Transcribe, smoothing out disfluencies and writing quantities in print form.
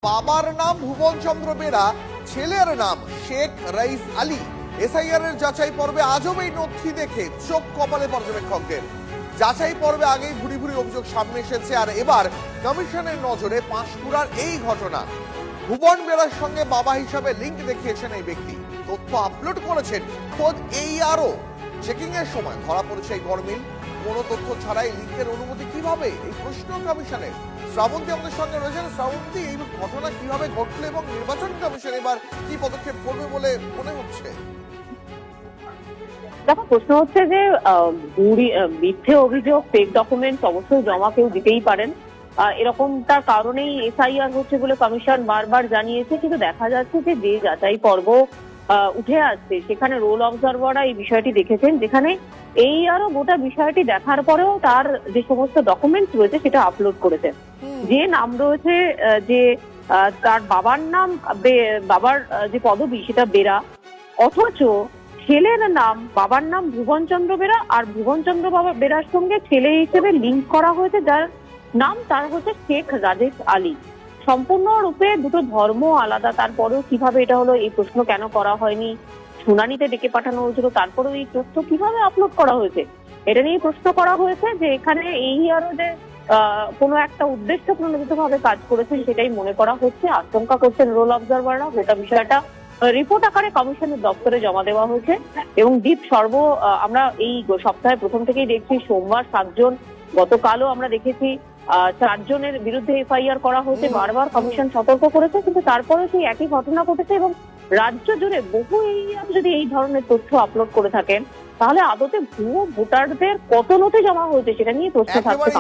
বাবার নাম ভুবন চন্দ্র বেরা, ছেলের নাম শেখ রাইস আলী। এসআইআর এর যাচাই পর্বে আজব এই নথি দেখে চোখ কপালে পর্যবেক্ষকদের। যাচাই পর্বে আগেই ভুরি ভুরি অভিযোগ সামনে এসেছে, আর এবার কমিশনের নজরে পাঁশকুড়ার এই ঘটনা। ভুবন বেরার সঙ্গে বাবা হিসাবে লিঙ্ক দেখিয়েছেন এই ব্যক্তি, তথ্য আপলোড করেছেন খোদ ARO। চেকিং এর সময় ধরা পড়েছে এই গরমিল। কোনো তথ্য ছাড়াই লিঙ্কের অনুমতি কিভাবে, এই প্রশ্ন কমিশনের। শ্রাবন্তী আমাদের সঙ্গে রয়েছেন। শ্রাবন্তী, এই ঘটনা কিভাবে ঘটলো এবং নির্বাচন কমিশন এবার কি পদক্ষেপ করবে বলে মনে হচ্ছে? দেখো, প্রশ্ন হচ্ছে যে মিথ্যে অভিযোগ, ফেক ডকুমেন্টস অবশ্যই জমা কেউ দিতেই পারেন। এরকমটার কারণেই এসআইআর হচ্ছে বলে কমিশন বারবার জানিয়েছে, কিন্তু দেখা যাচ্ছে যে যাচাই পর্ব উঠে আসছে সেখানে রোল অবজারভাররা এই বিষয়টি দেখেছেন, যেখানে এই আরো গোটা বিষয়টি দেখার পরেও তার যে সমস্ত ডকুমেন্টস রয়েছে সেটা আপলোড করেছেন। যে নাম রয়েছে, যে তার বাবার নাম, বাবার যে পদবি সেটা বেরা, অথচ ছেলের নাম, বাবার নাম ভুবন চন্দ্র বেরা, আর ভুবন চন্দ্র বেরার সঙ্গে ছেলে হিসেবে লিঙ্ক করা হয়েছে যার নাম তার হচ্ছে শেখ রাজেশ আলী। সম্পূর্ণরূপে দুটো ধর্ম আলাদা, তারপরেও কিভাবে এটা হলো এই প্রশ্ন কেন করা হয়নি? শুনানিতে ডেকে পাঠানো হয়েছিল, তারপরেও এই তথ্য কিভাবে আপলোড করা হয়েছে এটা নিয়ে প্রশ্ন করা হয়েছে। যে এখানে এই আরো যে কোনো একটা উদ্দেশ্য প্রণোদিত ভাবে কাজ করেছে সেটাই মনে করা হচ্ছে, আশঙ্কা করছেন রোল অবজারভাররা। গোটা বিষয়টা রিপোর্ট আকারে কমিশনের দপ্তরে জমা দেওয়া হয়েছে এবং আমরা এই সপ্তাহে প্রথম থেকেই দেখছি সোমবার 7 জন, গতকালও আমরা দেখেছি 4 জনের বিরুদ্ধে এফআইআর করা হয়েছে। বারবার কমিশন সতর্ক করেছে, কিন্তু তারপরে সেই একই ঘটনা ঘটেছে এবং রাজ্য জুড়ে বহু যদি এই ধরনের তথ্য আপলোড করে থাকেন তাহলে আদতে ভুয়ো ভোটারদের কত নথি জমা হয়েছে সেটা নিয়ে প্রশ্ন থাকছে।